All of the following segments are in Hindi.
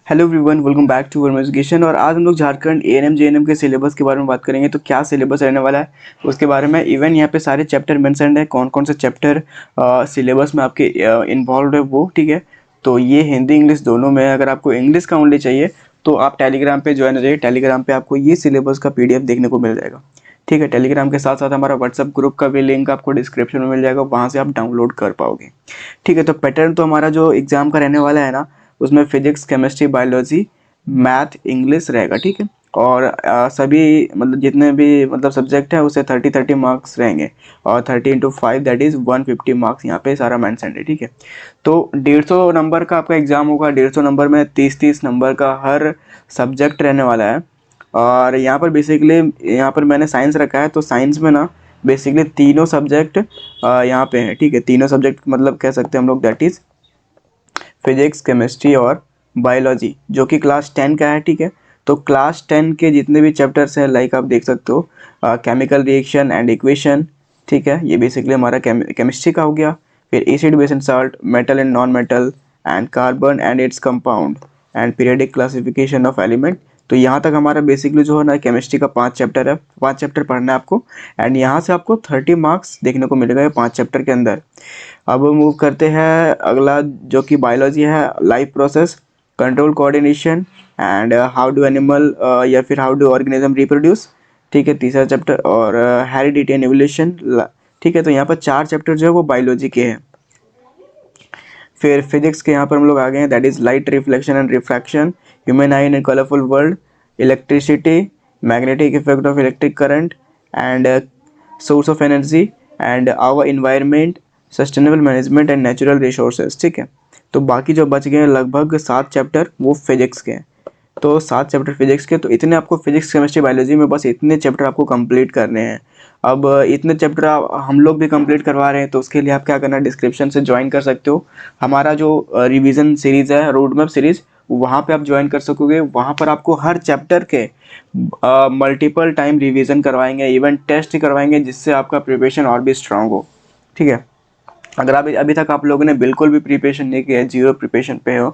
Hello everyone, welcome back to Verma education. और आज हम लोग झारखंड एएनएम जेएनएम के सिलेबस के बारे में बात करेंगे। तो क्या सिलेबस रहने वाला है उसके बारे में। इवन यहाँ पे सारे चैप्टर मेंशन्ड है, कौन कौन से चैप्टर सिलेबस में आपके इन्वॉल्व है वो, ठीक है। तो ये हिंदी इंग्लिश दोनों में। अगर आपको इंग्लिश का ओनली चाहिए तो आप टेलीग्राम पे ज्वाइन हो जाइए। टेलीग्राम पे आपको ये सिलेबस का PDF देखने को मिल जाएगा, ठीक है। टेलीग्राम के साथ साथ हमारा व्हाट्सअप ग्रुप का भी लिंक आपको डिस्क्रिप्शन में मिल जाएगा, वहाँ से आप डाउनलोड कर पाओगे, ठीक है। तो पैटर्न तो हमारा जो एग्जाम का रहने वाला है ना, उसमें physics, chemistry, biology, math, English रहेगा, ठीक है। और सभी मतलब जितने भी मतलब सब्जेक्ट है उसे 30-30 मार्क्स रहेंगे। और 30 × 5 दैट इज़ 150 मार्क्स यहाँ पे सारा मेंशन है, ठीक है। तो 150 नंबर का आपका एग्जाम होगा। 150 नंबर में 30-30 नंबर का हर सब्जेक्ट रहने वाला है। और यहाँ पर बेसिकली यहाँ पर मैंने साइंस रखा है, तो साइंस में ना बेसिकली तीनों सब्जेक्ट यहाँ पे हैं, ठीक है। तीनों सब्जेक्ट मतलब कह सकते हैं हम लोग, दैट इज़ फिजिक्स, केमिस्ट्री और बायोलॉजी, जो कि क्लास 10 का है, ठीक है। तो क्लास 10 के जितने भी चैप्टर्स हैं, लाइक आप देख सकते हो केमिकल रिएक्शन एंड इक्वेशन, ठीक है। ये बेसिकली हमारा केमिस्ट्री का हो गया। फिर acid, base and salt, metal and non metal, and carbon and its compound, and periodic classification of element. तो यहाँ तक हमारा बेसिकली जो है ना केमिस्ट्री का 5 चैप्टर है। 5 चैप्टर पढ़ना है आपको, एंड यहाँ से आपको 30 मार्क्स देखने को मिलेगा ये 5 चैप्टर के अंदर। अब मूव करते हैं अगला, जो कि बायोलॉजी है। Life process, control, coordination and how do animal या फिर हाउ डू ऑर्गेनिज्म रिप्रोड्यूस, ठीक है, तीसरा चैप्टर। और हेरिडिटी एंड एवोल्यूशन, ठीक है। तो यहाँ पर 4 चैप्टर जो है वो बायोलॉजी के हैं। फिर फिजिक्स के यहाँ पर हम लोग आ गए हैं, that is light reflection and refraction, human eye in colourful world, electricity, magnetic effect of electric current and source of energy and our environment, sustainable management and natural resources, ठीक है। तो बाकी जो बच गए हैं लगभग 7 चैप्टर, वो फिजिक्स के हैं। तो 7 चैप्टर फिजिक्स के, तो इतने आपको फिजिक्स, केमिस्ट्री, बायोलॉजी में बस इतने चैप्टर आपको कंप्लीट करने हैं। अब इतने चैप्टर हम लोग भी कंप्लीट करवा रहे हैं, तो उसके लिए आप क्या करना है, डिस्क्रिप्शन से ज्वाइन कर सकते हो। हमारा जो रिवीजन सीरीज़ है, रोड मैप सीरीज़, वहाँ पे आप ज्वाइन कर सकोगे। वहाँ पर आपको हर चैप्टर के मल्टीपल टाइम रिवीजन करवाएंगे, इवन टेस्ट करवाएंगे, जिससे आपका प्रिपरेशन और भी स्ट्रांग हो, ठीक है। अगर अभी अभी तक आप लोगों ने बिल्कुल भी प्रिपरेशन नहीं किया है, जीरो प्रिपरेशन पे हो,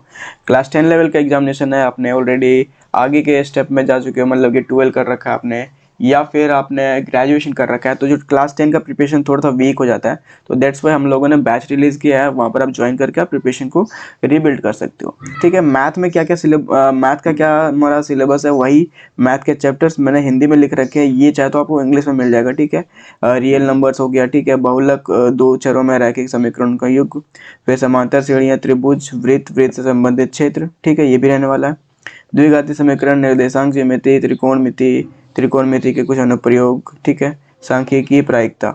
क्लास 10 लेवल का एग्जामिनेशन है, आपने ऑलरेडी आगे के स्टेप में जा चुके हो, मतलब कि 12 कर रखा है आपने, या फिर आपने ग्रेजुएशन कर रखा है, तो जो क्लास 10 का प्रिपरेशन थोड़ा सा वीक हो जाता है, तो दैट्स वाई हम लोगों ने बैच रिलीज़ किया है। वहाँ पर आप ज्वाइन करके आप प्रिपरेशन को रीबिल्ड कर सकते हो, ठीक है। मैथ में क्या क्या मैथ का क्या हमारा सिलेबस है, वही मैथ के चैप्टर्स मैंने हिंदी में लिख रखे हैं। ये चाहे तो आपको इंग्लिश में मिल जाएगा, ठीक है। रियल नंबर्स हो गया, ठीक है। बहुलक, दो चरों में रैखिक समीकरण का युग, फिर समांतर श्रेणियाँ, त्रिभुज, वृत्त, वृत्त से संबंधित क्षेत्र, ठीक है, ये भी रहने वाला है। द्विघाती समीकरण, निर्देशांक ज्यामिति, त्रिकोणमिति के कुछ अनुप्रयोग, ठीक है, सांख्यिकी, प्रायिकता।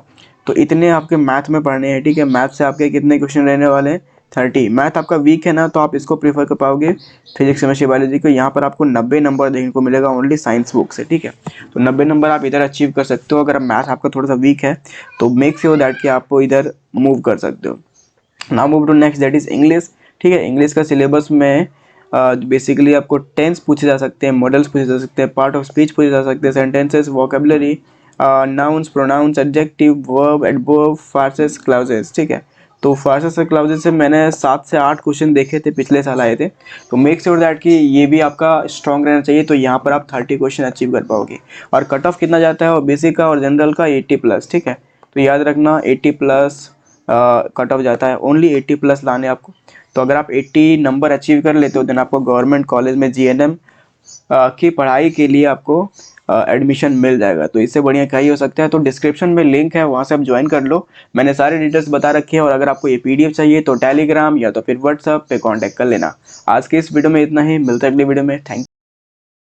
तो इतने आपके मैथ में पढ़ने हैं, ठीक है। मैथ से आपके कितने क्वेश्चन रहने वाले हैं, 30। मैथ आपका वीक है ना, तो आप इसको प्रीफर कर पाओगे फिजिक्स, केमिस्ट्री, बायोलॉजी को। यहाँ पर आपको 90 नंबर देखने को मिलेगा ओनली साइंस बुक से, ठीक है। तो 90 नंबर आप इधर अचीव कर सकते हो। अगर मैथ आपका थोड़ा सा वीक है तो मेक श्योर दैट कि आप इधर मूव कर सकते हो। Now move to next, that is English, ठीक है। इंग्लिश का सिलेबस में बेसिकली आपको टेंस पूछे जा सकते हैं, मॉडल्स पूछे जा सकते हैं, पार्ट ऑफ स्पीच पूछे जा सकते हैं, sentences, vocabulary, nouns, pronouns, adjective, verb, adverb, phrases, clauses, ठीक है। तो फ्रासेस और क्लाउजेस से मैंने 7 से 8 क्वेश्चन देखे थे, पिछले साल आए थे। तो मेक श्योर दैट कि ये भी आपका स्ट्रॉन्ग रहना चाहिए। तो यहाँ पर आप 30 क्वेश्चन अचीव कर पाओगे। और कट ऑफ कितना जाता है, और बेसिक का और जनरल का 80+, ठीक है। तो याद रखना 80+ कट ऑफ जाता है, ओनली 80+ लाने आपको। तो अगर आप 80 नंबर अचीव कर लेते हो, देन आपको गवर्नमेंट कॉलेज में जीएनएम की पढ़ाई के लिए आपको एडमिशन मिल जाएगा। तो इससे बढ़िया क्या ही हो सकता है। तो डिस्क्रिप्शन में लिंक है, वहाँ से आप ज्वाइन कर लो। मैंने सारे डिटेल्स बता रखे हैं। और अगर आपको ये PDF चाहिए तो टेलीग्राम या तो फिर व्हाट्सएप पे कांटेक्ट कर लेना। आज के इस वीडियो में इतना ही, मिलता है अगली वीडियो में। थैंक